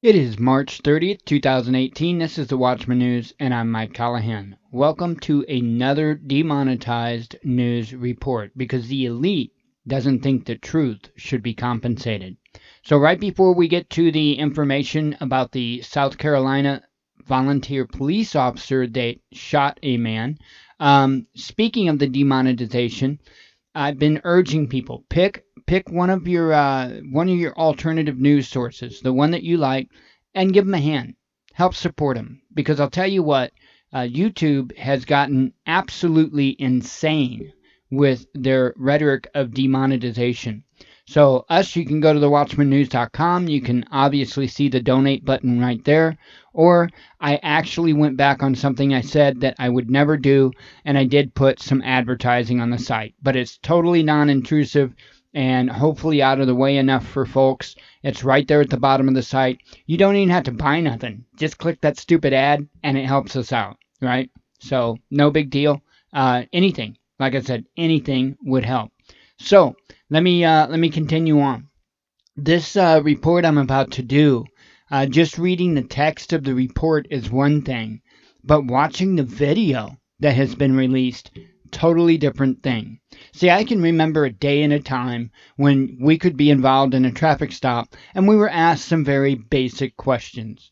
It is March 30th, 2018. This is the Watchman News, and I'm Mike Callahan. Welcome to another demonetized news report, because the elite doesn't think the truth should be compensated. So right before we get to the information about the South Carolina volunteer police officer that shot a man, speaking of the demonetization, I've been urging people, pick one of your alternative news sources, the one that you like, and give them a hand. Help support them, because I'll tell you what, YouTube has gotten absolutely insane with their rhetoric of demonetization. So you can go to thewatchmannews.com. You can obviously see the donate button right there. Or I actually went back on something I said that I would never do, and I did put some advertising on the site. But it's totally non-intrusive and hopefully out of the way enough for folks. It's right there at the bottom of the site. You don't even have to buy nothing. Just click that stupid ad, and it helps us out, right? So no big deal. Anything, like I said, anything would help. So let me continue on. This report I'm about to do, just reading the text of the report is one thing, but watching the video that has been released, totally different thing. See, I can remember a day and a time when we could be involved in a traffic stop and we were asked some very basic questions,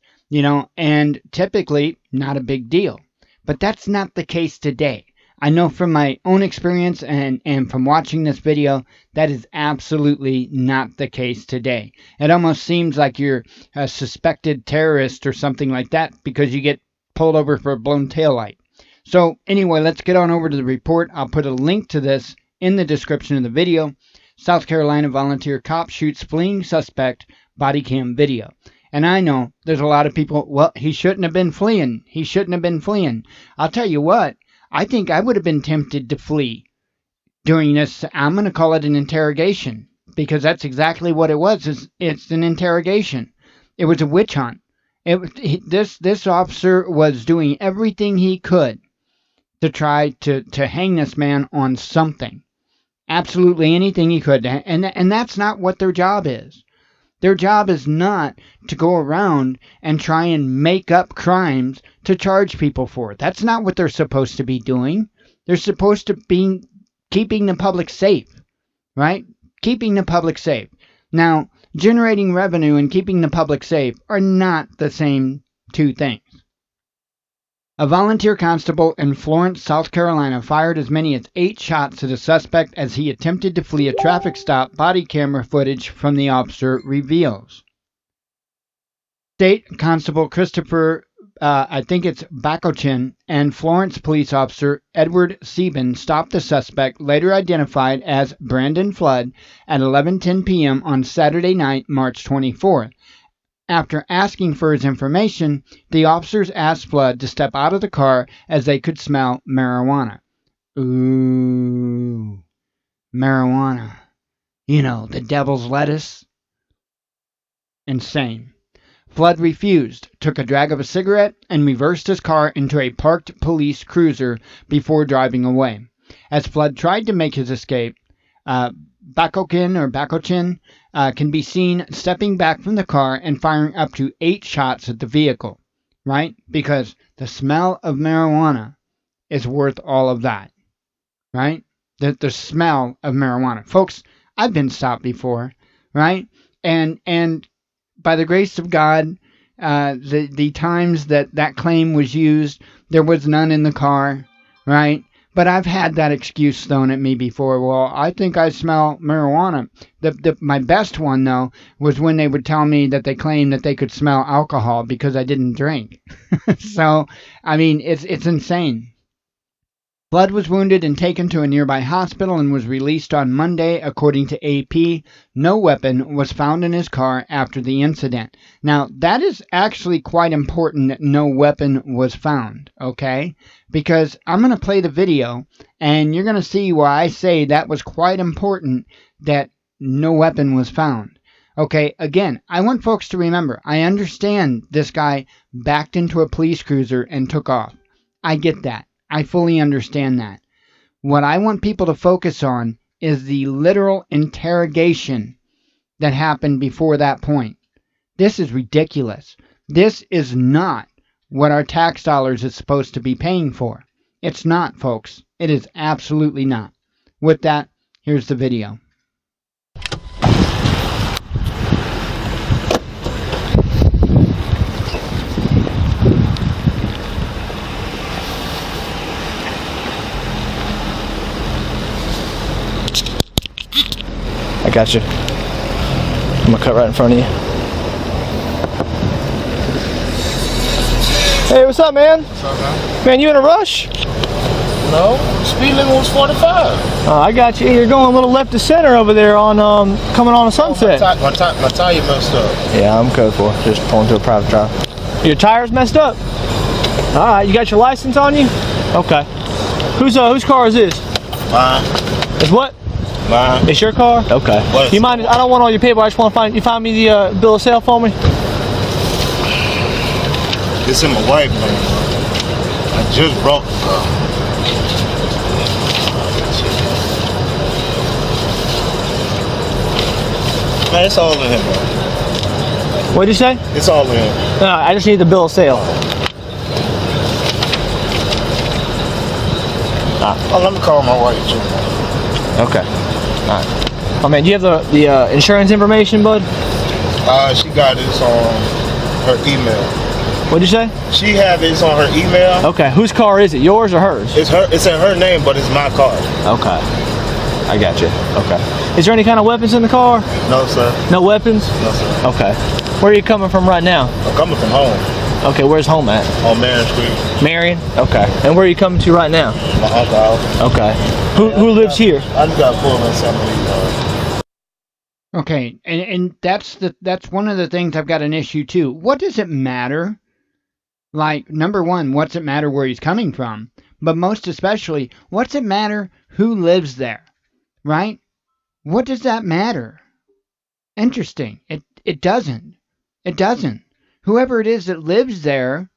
and typically not a big deal. But that's not the case today. I know from my own experience and from watching this video, that is absolutely not the case today. It almost seems like you're a suspected terrorist or something like that because you get pulled over for a blown taillight. So anyway, let's get on over to the report. I'll put a link to this in the description of the video. South Carolina volunteer cop shoots fleeing suspect, body cam video. And I know there's a lot of people, well, he shouldn't have been fleeing. He shouldn't have been fleeing. I'll tell you what. I think I would have been tempted to flee during this. I'm going to call it an interrogation, because that's exactly what it was. It's an interrogation. It was a witch hunt. This officer was doing everything he could to try to hang this man on something. Absolutely anything he could. And that's not what their job is. Their job is not to go around and try and make up crimes to charge people for. That's not what they're supposed to be doing. They're supposed to be keeping the public safe, right? Keeping the public safe. Now, generating revenue and keeping the public safe are not the same two things. A volunteer constable in Florence, South Carolina, fired as many as 8 shots at a suspect as he attempted to flee a traffic stop, body camera footage from the officer reveals. State Constable Christopher, Bacochin, and Florence police officer Edward Sieben stopped the suspect, later identified as Brandon Flood, at 11:10 p.m. on Saturday night, March 24th. After asking for his information, the officers asked Flood to step out of the car as they could smell marijuana. Ooh, marijuana. The devil's lettuce. Insane. Flood refused, took a drag of a cigarette, and reversed his car into a parked police cruiser before driving away. As Flood tried to make his escape, Bacochin can be seen stepping back from the car and firing up to 8 shots at the vehicle, right? Because the smell of marijuana is worth all of that, right? The smell of marijuana. Folks, I've been stopped before, right? And by the grace of God, the times that claim was used, there was none in the car, right? But I've had that excuse thrown at me before. Well, I think I smell marijuana. My best one, though, was when they would tell me that they claimed that they could smell alcohol because I didn't drink. So, I mean, it's insane. Flood was wounded and taken to a nearby hospital and was released on Monday, according to AP. No weapon was found in his car after the incident. Now, that is actually quite important that no weapon was found, okay? Because I'm going to play the video, and you're going to see why I say that was quite important that no weapon was found. Okay, again, I want folks to remember, I understand this guy backed into a police cruiser and took off. I get that. I fully understand that. What I want people to focus on is the literal interrogation that happened before that point. This is ridiculous. This is not what our tax dollars is supposed to be paying for. It's not, folks. It is absolutely not. With that, here's the video. I got you. I'm gonna cut right in front of you. Hey, what's up, man? What's up, man? Man, you in a rush? No, speed limit was 45. I got you. You're going a little left to center over there on coming on a Sunset. My tire messed up. Yeah, I'm code for just pulling to a private drive. Your tires messed up? All right, you got your license on you? Okay. Whose car is this? Mine. It's what? Mine. It's your car? Okay. What is You mind? I don't want all your paper. I just want to find me the bill of sale for me. It's in my wife's name. I just brought the car. Man, it's all in here, man. What'd you say? It's all in here. No, I just need the bill of sale. Oh, let me call my wife, too. Okay. All right. Oh man, do you have the insurance information, bud? She got this on her email. What'd you say? She had this on her email. Okay. Whose car is it? Yours or hers? It's her. It's in her name, but it's my car. Okay. I got you. Okay. Is there any kind of weapons in the car? No, sir. No weapons? No, sir. Okay. Where are you coming from right now? I'm coming from home. Okay, where's home at? On Marion Street. Marion? Okay. And where are you coming to right now? My uncle's house. Okay. Who lives here? I just got pulled in some of these. Okay, and that's one of the things I've got an issue too. What does it matter? Like, number one, what's it matter where he's coming from? But most especially, what's it matter who lives there? Right? What does that matter? Interesting. It doesn't. It doesn't. Whoever it is that lives there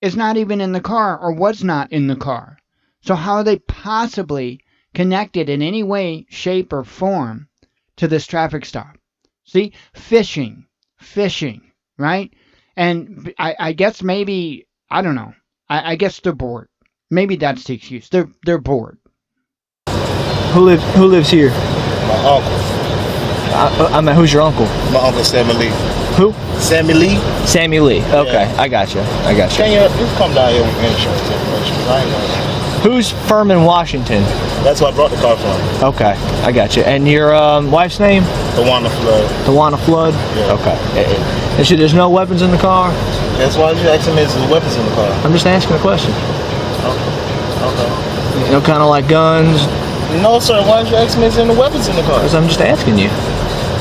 is not even in the car or was not in the car. So how are they possibly connected in any way, shape, or form to this traffic stop? See? Fishing, right? And I guess maybe, I don't know. I guess they're bored. Maybe that's the excuse. They're bored. Who lives here? My uncle. I mean, who's your uncle? My uncle Sammy Lee. Who? Sammy Lee. Sammy Lee. Okay, Yeah. I got you. Can you come down here with insurance information? I ain't gonna. Who's Furman, Washington? That's where I brought the car from. Okay, I got you. And your wife's name? Tawana Flood. Tawana Flood? Yeah. Okay. And so there's no weapons in the car? That's why you asking me if there's weapons in the car. I'm just asking a question. Okay. You know, kind of like guns? No, sir. Why did you ask me if there's any weapons in the car? Because I'm just asking you.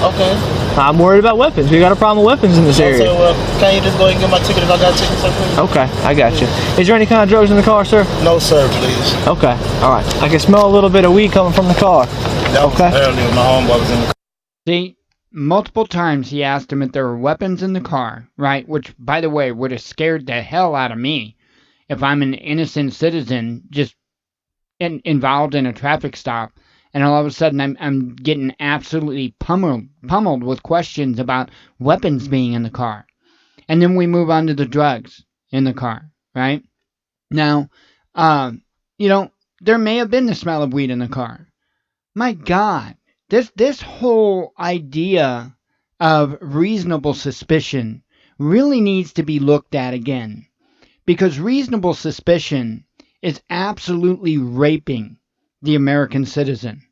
Okay. I'm worried about weapons. We got a problem with weapons in this area. Okay, well, can you just go ahead and get my ticket if I got a ticket, sir, please? Okay, I got you. Is there any kind of drugs in the car, sir? No, sir, please. Okay, all right. I can smell a little bit of weed coming from the car. That was earlier. My homeboy was in the car. See, multiple times he asked him if there were weapons in the car, right? Which, by the way, would have scared the hell out of me if I'm an innocent citizen just involved in a traffic stop. And all of a sudden, I'm getting absolutely pummeled with questions about weapons being in the car. And then we move on to the drugs in the car, right? Now, there may have been the smell of weed in the car. My God, this whole idea of reasonable suspicion really needs to be looked at again. Because reasonable suspicion is absolutely raping the American citizen.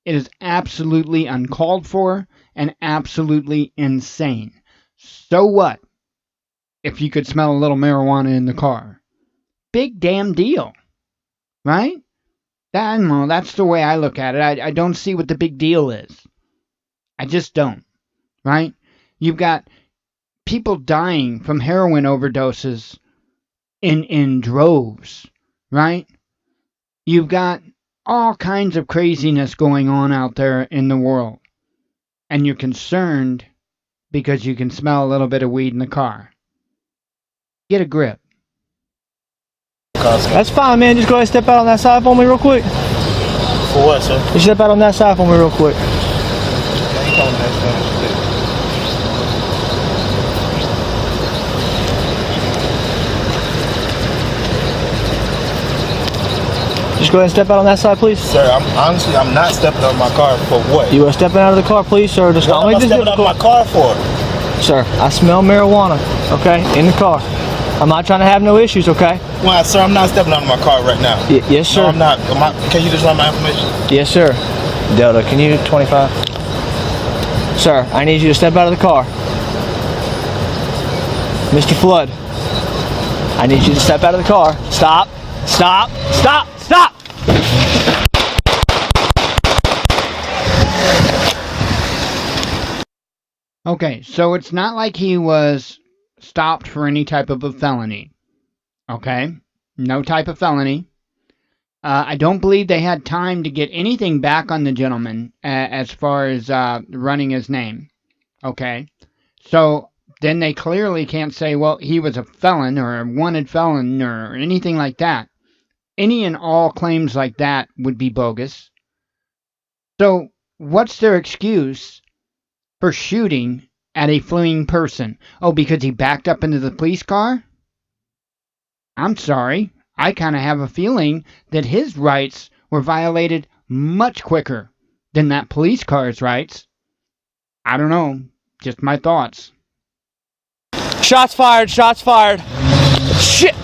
It is absolutely uncalled for and absolutely insane. So what if you could smell a little marijuana in the car? Big damn deal, right? I don't know, that's the way I look at it. I don't see what the big deal is. I just don't, right? You've got people dying from heroin overdoses in droves, right? You've got all kinds of craziness going on out there in the world. And you're concerned because you can smell a little bit of weed in the car. Get a grip. That's fine, man. Just go ahead and step out on that side for me real quick. For what, sir? Just step out on that side for me real quick. go ahead and step out on that side, please. Sir, I'm not stepping out of my car for what? You are stepping out of the car, please, sir. Just What am I stepping out of my car for? Sir, I smell marijuana, okay, in the car. I'm not trying to have no issues, okay? Well, sir, I'm not stepping out of my car right now. Yes, sir. No, I'm not. Can you just run my information? Yes, sir. Delta, can you 25? Sir, I need you to step out of the car. Mr. Flood, I need you to step out of the car. Stop, stop, stop, stop! Okay, so it's not like he was stopped for any type of a felony. Okay? No type of felony. I don't believe they had time to get anything back on the gentleman as far as running his name. Okay? So then they clearly can't say, well, he was a felon or a wanted felon or anything like that. Any and all claims like that would be bogus. So what's their excuse for shooting at a fleeing person? Oh, because he backed up into the police car? I'm sorry. I kind of have a feeling that his rights were violated much quicker than that police car's rights. I don't know. Just my thoughts. Shots fired, shots fired. Shit!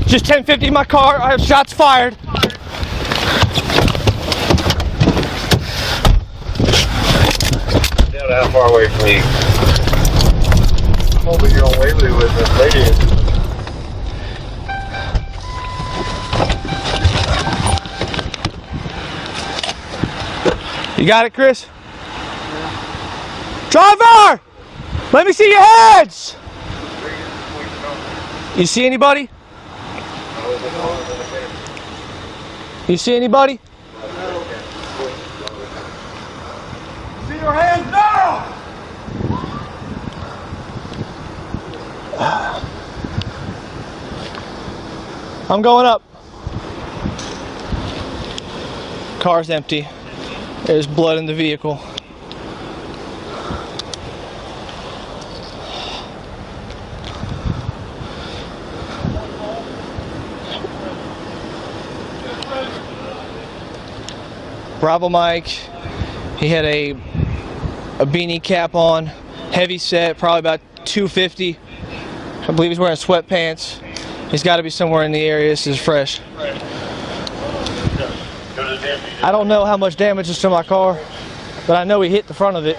Just 1050 in my car. I have shots fired. How far away from you? I'm over here on Waverly with this lady. You got it, Chris? Yeah. Driver! Let me see your heads! You see anybody? You see anybody? See your hands down! I'm going up. Car's empty. There's blood in the vehicle. Bravo Mike. He had a beanie cap on, heavy set, probably about 250. I believe he's wearing sweatpants. He's got to be somewhere in the area. This is fresh. I don't know how much damage is to my car, but I know he hit the front of it.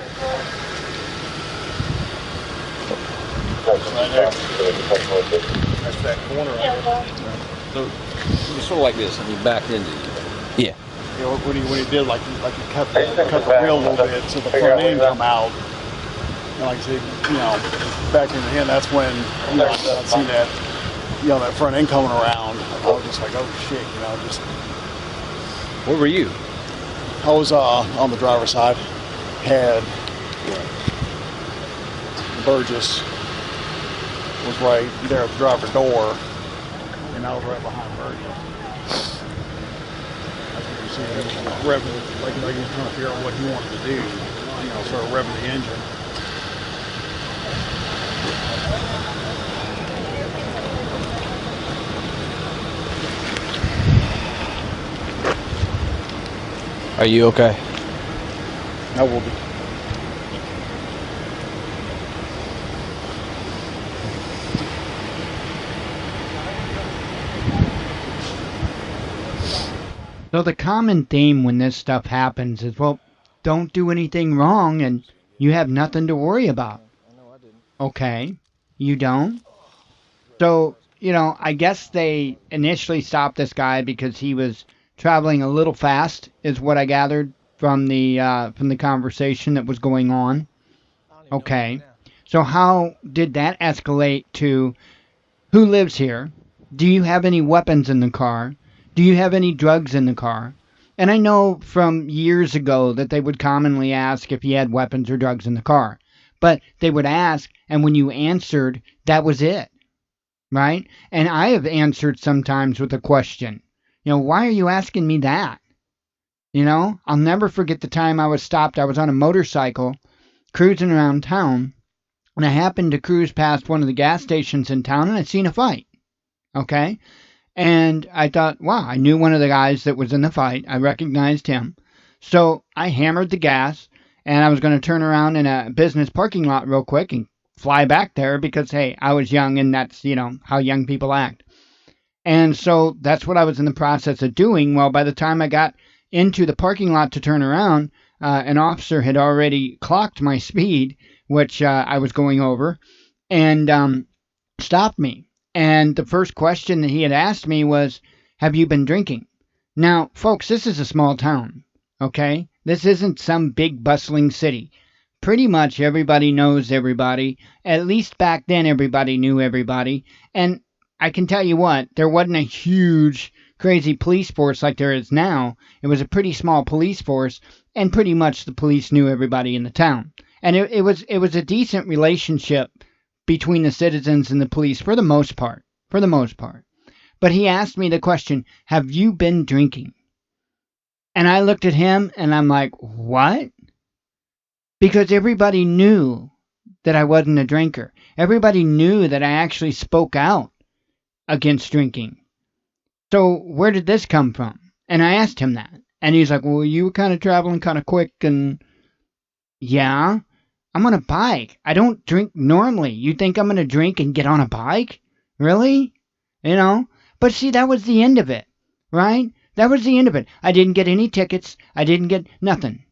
That's that corner. So it's sort of like this. He backed into you. Yeah. You know, when he did, like he cut the wheel a little bit so the front end come out. And like I said, you know, back in the end, that's when, you know, I seen that, you know, that front end coming around. I was just like, oh shit, you know, just. Where were you? I was on the driver's side. Had Burgess was right there at the driver's door, and I was right behind Burgess. That's what you see. He was revving, like he was trying to figure out what he wanted to do. You know, sort of revving the engine. Are you okay? I will be. So the common theme when this stuff happens is, well, don't do anything wrong and you have nothing to worry about. Okay, you don't? So, you know, I guess they initially stopped this guy because he was traveling a little fast, is what I gathered from the conversation that was going on. Okay, so how did that escalate to who lives here? Do you have any weapons in the car? Do you have any drugs in the car? And I know from years ago that they would commonly ask if you had weapons or drugs in the car. But they would ask, and when you answered, that was it. Right? And I have answered sometimes with a question. You know, why are you asking me that? You know, I'll never forget the time I was stopped. I was on a motorcycle cruising around town, And I happened to cruise past one of the gas stations in town, and I seen a fight. Okay? And I thought, wow, I knew one of the guys that was in the fight. I recognized him. So I hammered the gas, and I was going to turn around in a business parking lot real quick and fly back there because, hey, I was young, and that's, how young people act. And so that's what I was in the process of doing. Well, by the time I got into the parking lot to turn around, an officer had already clocked my speed, which I was going over, and stopped me. And the first question that he had asked me was, have you been drinking? Now, folks, this is a small town, okay? This isn't some big bustling city. Pretty much everybody knows everybody. At least back then, everybody knew everybody. And I can tell you what, there wasn't a huge, crazy police force like there is now. It was a pretty small police force, and pretty much the police knew everybody in the town. And it was a decent relationship between the citizens and the police for the most part. But he asked me the question, have you been drinking? And I looked at him and I'm like, what? Because everybody knew that I wasn't a drinker. Everybody knew that I actually spoke out against drinking. So where did this come from? And I asked him that. And he's like, well, you were kind of traveling kind of quick. And yeah, I'm on a bike. I don't drink normally. You think I'm going to drink and get on a bike? Really? But see, that was the end of it, right? That was the end of it. I didn't get any tickets. I didn't get nothing.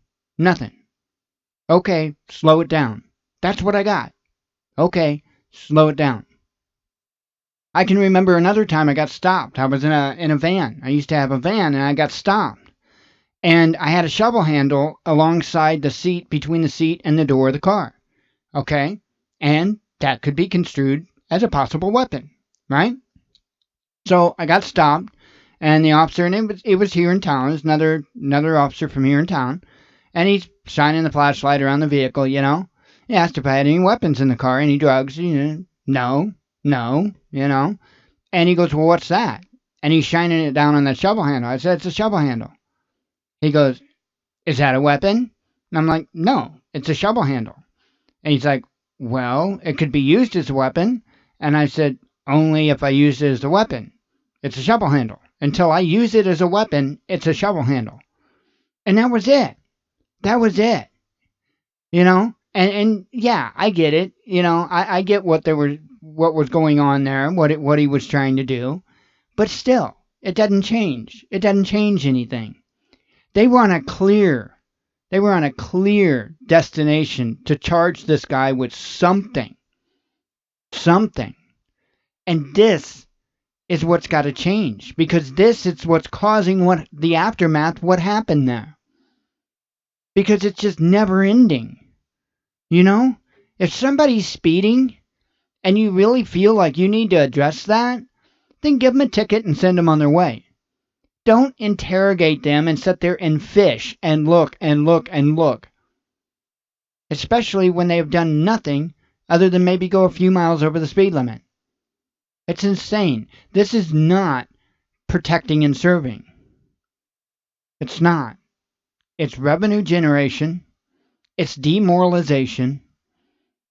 Okay, slow it down. That's what I got. Okay, slow it down. I can remember another time I got stopped. I was in a van. I used to have a van, and I got stopped. And I had a shovel handle alongside the seat, between the seat and the door of the car. Okay? And that could be construed as a possible weapon, right? So I got stopped, and the officer, and it was here in town. It was another officer from here in town. And he's shining the flashlight around the vehicle, He asked if I had any weapons in the car, any drugs. No. And he goes, well, what's that? And he's shining it down on that shovel handle. I said, it's a shovel handle. He goes, is that a weapon? And I'm like, no, it's a shovel handle. And he's like, well, it could be used as a weapon. And I said, only if I use it as a weapon. It's a shovel handle. Until I use it as a weapon, it's a shovel handle. And that was it. And yeah, I get it. I get what was going on there, what he was trying to do. But still, it doesn't change. It doesn't change anything. They were on a clear destination to charge this guy with something. And this is what's got to change, because this is what's causing the aftermath, what happened there. Because it's just never ending. If somebody's speeding and you really feel like you need to address that, then give them a ticket and send them on their way. Don't interrogate them and sit there and fish and look. Especially when they have done nothing other than maybe go a few miles over the speed limit. It's insane. This is not protecting and serving. It's not. It's revenue generation. It's demoralization.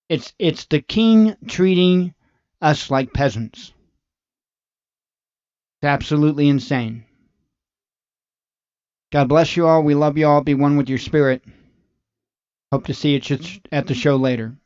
It's the king treating us like peasants. It's absolutely insane. God bless you all. We love you all. Be one with your spirit. Hope to see you at the show later.